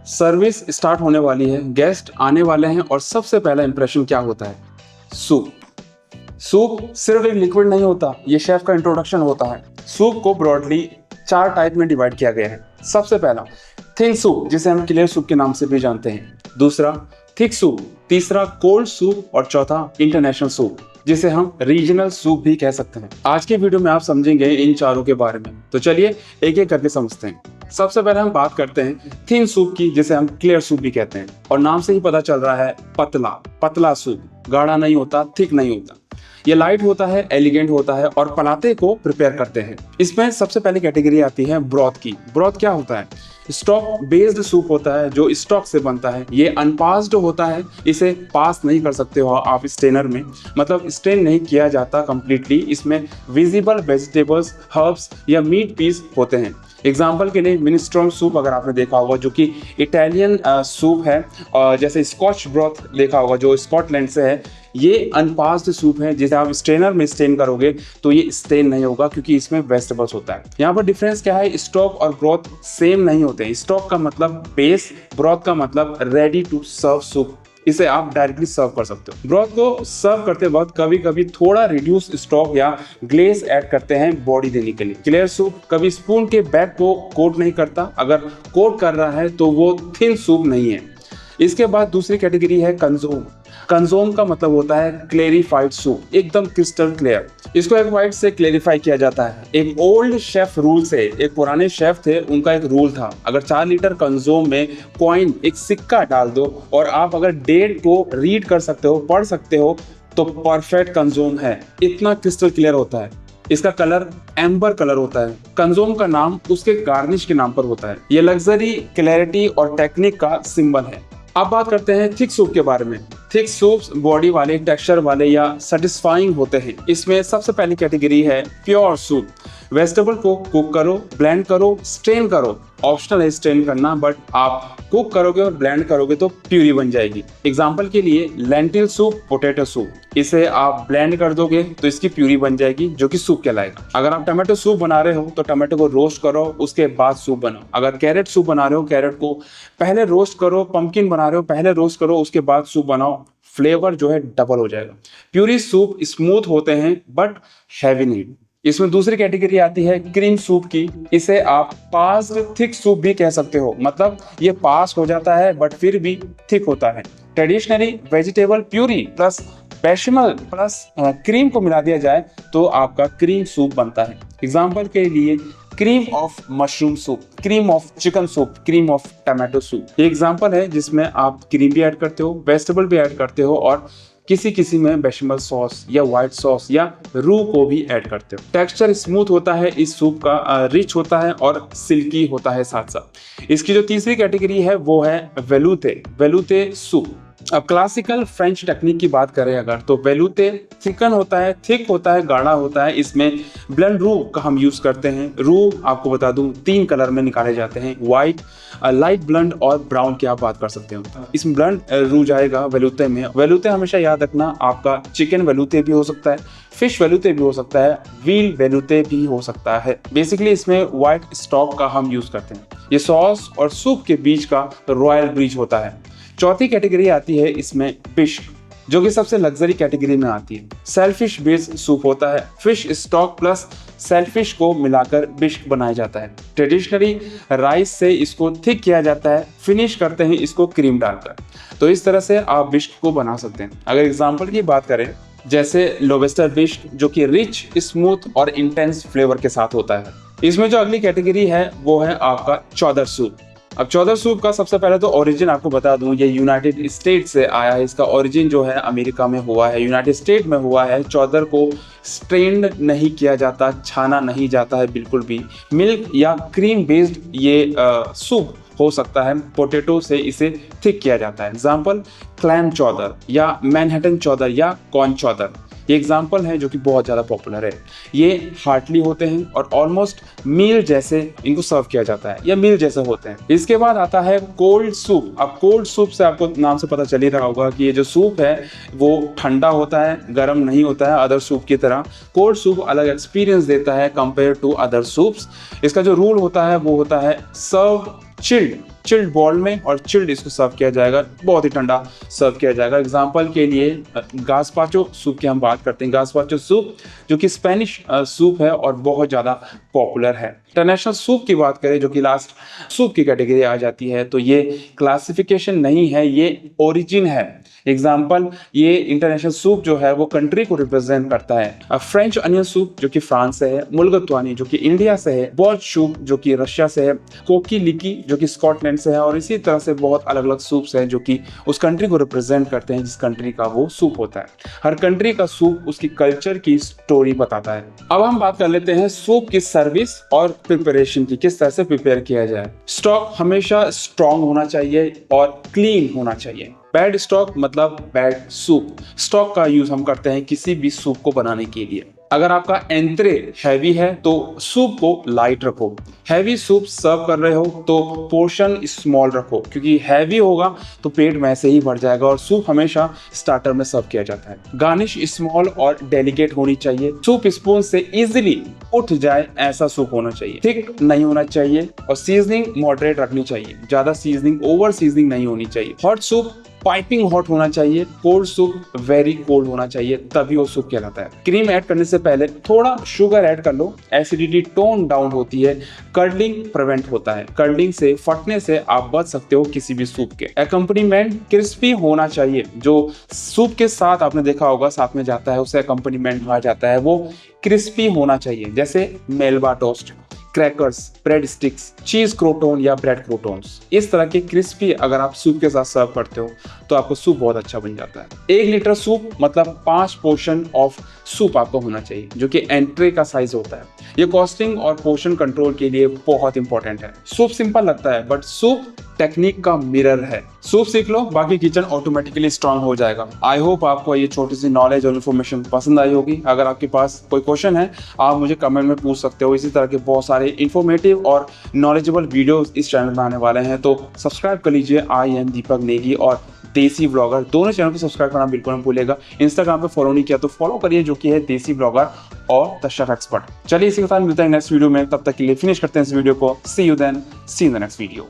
Service start होने वाली है, गेस्ट आने वाले हैं और सबसे पहला इंप्रेशन क्या होता है? सूप। सूप सिर्फ एक लिक्विड नहीं होता, ये शेफ का इंट्रोडक्शन होता है। सूप को ब्रॉडली 4 टाइप में डिवाइड किया गया है। सबसे पहला थिन सूप, जिसे हम क्लियर सूप के नाम से भी जानते हैं। दूसरा थिक सूप, तीसरा कोल्ड सूप और चौथा इंटरनेशनल सूप, जिसे हम रीजनल सूप भी कह सकते हैं। आज के वीडियो में आप समझेंगे इन चारों के बारे में, तो चलिए एक एक करके समझते हैं। सबसे पहले हम बात करते हैं थिन सूप की, जिसे हम क्लियर सूप भी कहते हैं, और नाम से ही पता चल रहा है पतला पतला सूप। गाढ़ा नहीं होता, थिक नहीं होता, ये लाइट होता है, एलिगेंट होता है और पलाते को प्रिपेयर करते हैं। इसमें सबसे पहली कैटेगरी आती है ब्रॉथ की। ब्रॉथ क्या होता है? स्टॉक बेस्ड सूप होता है जो स्टॉक से बनता है। ये अनपास्ड होता है, इसे पास नहीं कर सकते हो आप स्ट्रेनर में, मतलब स्ट्रेन नहीं किया जाता कंप्लीटली। इसमें विजिबल वेजिटेबल्स, हर्ब्स या मीट पीस होते हैं। एग्जाम्पल के लिए मिनेस्ट्रोन सूप अगर आपने देखा होगा, जो कि इटालियन सूप है, और जैसे स्कॉच ब्रॉथ देखा होगा जो स्कॉटलैंड से है, ये अनपास्ड सूप है। जिसे आप स्ट्रेनर में स्ट्रेन करोगे तो ये स्ट्रेन नहीं होगा, क्योंकि इसमें वेजिटेबल्स होता है। यहाँ पर डिफरेंस क्या है? स्टॉक और ब्रॉथ सेम नहीं होते हैं। स्टॉक का मतलब बेस, ब्रॉथ का मतलब रेडी टू सर्व सूप। इसे आप डायरेक्टली सर्व कर सकते हो। ब्रॉथ को सर्व करते वक्त कभी कभी थोड़ा रिड्यूस स्टॉक या ग्लेस ऐड करते हैं बॉडी देने के लिए। क्लियर सूप कभी स्पून के बैक को कोट नहीं करता, अगर कोट कर रहा है तो वो थिन सूप नहीं है। इसके बाद दूसरी कैटेगरी है कंजोम। कंजोम का मतलब होता है क्लेरिफाइड सूप, एकदम क्रिस्टल क्लियर। इसको एक वाइट से क्लेरिफाई किया जाता है। एक ओल्ड शेफ रूल से, एक पुराने शेफ थे, उनका एक रूल था, अगर 4 लीटर कंजोम में कॉइन, एक सिक्का डाल दो और आप अगर डेट को रीड कर सकते हो, पढ़ सकते हो, तो परफेक्ट कंजोम है। इतना क्रिस्टल क्लियर होता है। इसका कलर एम्बर कलर होता है। कंजोम का नाम उसके गार्निश के नाम पर होता है। ये लग्जरी, क्लैरिटी और टेक्निक का सिंबल है। अब बात करते हैं थिक सूप के बारे में। थिक सूप्स बॉडी वाले, टेक्सचर वाले या सेटिस्फाइंग होते हैं। इसमें सबसे पहली कैटेगरी है प्योर सूप। वेजिटेबल को कुक करो, ब्लेंड करो, स्ट्रेन करो। ऑप्शनल है स्ट्रेन करना, बट आप कुक करोगे और ब्लेंड करोगे तो प्यूरी बन जाएगी। एग्जाम्पल के लिए लेंटिल सूप, पोटैटो सूप, इसे आप ब्लेंड कर दोगे तो इसकी प्यूरी बन जाएगी, जो कि सूप कहलाएगा। अगर आप टमाटो सूप बना रहे हो तो टमाटो को रोस्ट करो, उसके बाद सूप बनाओ। अगर कैरेट सूप बना रहे हो, कैरेट को पहले रोस्ट करो। पंपकिन बना रहे हो, पहले रोस्ट करो, उसके बाद सूप बनाओ। फ्लेवर जो है डबल हो जाएगा। प्यूरी सूप स्मूथ होते हैं बट हैवी नहीं। इसमें दूसरी कैटेगरी आती है क्रीम सूप की। इसे आप पास्ड थिक सूप भी कह सकते हो, मतलब ये पास हो जाता है बट फिर भी थिक होता है। Traditionally vegetable puree plus béchamel plus cream को मिला दिया जाए तो आपका क्रीम सूप बनता है। एग्जाम्पल के लिए cream of mushroom soup, cream of chicken soup, cream of tomato soup. ये एग्जाम्पल है जिसमें आप क्रीम भी ऐड करते हो, वेजिटेबल भी ऐड करते हो, और किसी में बेशमल सॉस या व्हाइट सॉस या रू को भी ऐड करते हो। टेक्सचर स्मूथ होता है इस सूप का, रिच होता है और सिल्की होता है साथ साथ। इसकी जो तीसरी कैटेगरी है वो है वेलूते, वेलूते सूप। अब क्लासिकल फ्रेंच टेक्निक की बात करें अगर, तो वेलूते थिकन होता है, थिक होता है, गाढ़ा होता है। इसमें ब्लेंड रू का हम यूज करते हैं। रू आपको बता दूं 3 कलर में निकाले जाते हैं, व्हाइट, लाइट ब्लंड और ब्राउन की आप बात कर सकते हो। इसमें ब्लंड रू जाएगा वेलूते में। वेलूते हमेशा याद रखना, आपका चिकन वेलूते भी हो सकता है, फिश वेलूते भी हो सकता है, व्हील वेलूते भी हो सकता है। बेसिकली इसमें व्हाइट स्टॉक का हम यूज करते हैं। ये सॉस और सूप के बीच का रॉयल ब्रिज होता है। चौथी कैटेगरी आती है इसमें बिस्क, जो कि सबसे लग्जरी कैटेगरी में आती है। सेलफिश बेस्ड सूप होता है। फिश स्टॉक प्लस सेलफिश को मिलाकर बिस्क बनाया जाता है। ट्रेडिशनली राइस से इसको थिक किया जाता है, फिनिश करते हैं इसको क्रीम डालकर। तो इस तरह से आप बिस्क को बना सकते हैं। अगर एग्जाम्पल की बात करें, जैसे लोबस्टर बिस्क, जो कि रिच, स्मूथ और इंटेंस फ्लेवर के साथ होता है। इसमें जो अगली कैटेगरी है वो है आपका चौदर सूप। अब चौदर सूप का सबसे पहले तो ओरिजिन आपको बता दूं, ये यूनाइटेड स्टेट से आया है। इसका ओरिजिन जो है अमेरिका में हुआ है, यूनाइटेड स्टेट में हुआ है। चौदर को स्ट्रेन्ड नहीं किया जाता, छाना नहीं जाता है बिल्कुल भी। मिल्क या क्रीम बेस्ड ये सूप हो सकता है। पोटैटो से इसे थिक किया जाता है। एग्जाम्पल क्लैम चौदर या मैनहट्टन चौदर या कॉर्न चौदर, ये एग्जाम्पल है जो कि बहुत ज़्यादा पॉपुलर है। ये हार्टली होते हैं और ऑलमोस्ट मील जैसे इनको सर्व किया जाता है या मील जैसे होते हैं। इसके बाद आता है कोल्ड सूप। अब कोल्ड सूप से आपको नाम से पता चल ही रहा होगा कि ये जो सूप है वो ठंडा होता है, गर्म नहीं होता है अदर सूप की तरह। कोल्ड सूप अलग एक्सपीरियंस देता है कंपेयर टू अदर सूप्स। इसका जो रूल होता है वो होता है सर्व चिल्ड चिल्ड बॉल में और चिल्ड इसको सर्व किया जाएगा, बहुत ही ठंडा सर्व किया जाएगा। एग्जांपल के लिए गास्पाचो सूप की हम बात करते हैं। गास्पाचो सूप जो कि स्पेनिश सूप है और बहुत ज़्यादा पॉपुलर है। इंटरनेशनल सूप की बात करें जो कि लास्ट सूप की कैटेगरी आ जाती है, तो ये क्लासिफिकेशन नहीं है, ये ओरिजिन है। एग्जाम्पल, ये इंटरनेशनल सूप जो है वो कंट्री को रिप्रेजेंट करता है। फ्रेंच अनियन सूप जो कि फ्रांस से है, मुलगतवानी जो कि इंडिया से है, बॉर्च सूप जो कि रशिया से है, कोकी लिकी जो कि स्कॉटलैंड से है, और इसी तरह से बहुत अलग अलग सूप्स हैं जो कि उस कंट्री को रिप्रेजेंट करते हैं जिस कंट्री का वो सूप होता है। हर कंट्री का सूप उसकी कल्चर की स्टोरी बताता है। अब हम बात कर लेते हैं सूप की सर्विस और प्रिपरेशन की, किस तरह से प्रिपेयर किया जाए। स्टॉक हमेशा स्ट्रॉन्ग होना चाहिए और क्लीन होना चाहिए। बैड स्टॉक मतलब बैड सूप। स्टॉक का यूज हम करते हैं किसी भी सूप को बनाने के लिए। अगर आपका एंट्रे हैवी है तो सूप को लाइट रखो। हैवी सूप सर्व कर रहे हो तो पोर्शन स्मॉल रखो, क्योंकि हैवी होगा तो पेट वैसे ही भर जाएगा, और सूप हमेशा स्टार्टर में सर्व किया जाता है। गार्निश स्मॉल और डेलिकेट होनी चाहिए। सूप स्पून से इजीली उठ जाए ऐसा सूप होना चाहिए। थिक नहीं होना चाहिए और सीजनिंग मॉडरेट रखनी चाहिए। ज्यादा सीजनिंग, ओवर सीजनिंग नहीं होनी चाहिए। हॉट सूप पाइपिंग हॉट होना चाहिए। कोल्ड सूप वेरी कोल्ड होना चाहिए, तभी वो सूप कहलाता है। क्रीम ऐड करने से पहले थोड़ा शुगर ऐड कर लो। एसिडिटी टोन डाउन होती है। कर्डलिंग प्रिवेंट होता है। कर्डलिंग से, फटने से आप बच सकते हो किसी भी सूप के। एकम्पनीमेंट क्रिस्पी होना चाहिए। जो सूप के साथ आपने देखा होगा साथ में जाता है, उसे एकम्पनीमेंट कहा जाता है, वो क्रिस्पी होना चाहिए। जैसे मेलबा टोस्ट, क्रैकर्स, ब्रेड स्टिक्स, चीज क्रोटोन या ब्रेड क्रोटोन्स। इस तरह के क्रिस्पी अगर आप सूप के साथ सर्व करते हो तो आपको सूप बहुत अच्छा बन जाता है। 1 लीटर सूप मतलब 5 पोर्शन ऑफ सूप आपको होना चाहिए, जो कि एंट्रे का साइज होता है। ये कॉस्टिंग और पोर्शन कंट्रोल के लिए बहुत इंपॉर्टेंट है। सूप सिंपल लगता है बट सूप टेक्निक का मिरर है। सूप सीख लो, बाकी किचन ऑटोमेटिकली स्ट्रांग हो जाएगा। आई होप आपको ये छोटी सी नॉलेज और इन्फॉर्मेशन पसंद आई होगी। अगर आपके पास कोई क्वेश्चन है आप मुझे कमेंट में पूछ सकते हो। इसी तरह के बहुत सारे इन्फॉर्मेटिव और नॉलेजेबल वीडियोस इस चैनल में आने वाले हैं, तो सब्सक्राइब कर लीजिए। आई एम दीपक नेगी और देसी व्लॉगर, दोनों चैनल को सब्सक्राइब करना बिल्कुल मत भूलिएगा। इंस्टाग्राम पे फॉलो नहीं किया तो फॉलो करिए, जो कि है देसी व्लॉगर और द शेफ एक्सपर्ट। चलिए इसी के साथ मिलते हैं नेक्स्ट वीडियो में, तब तक के लिए फिनिश करते हैं इस वीडियो को। See you then, see in the next video.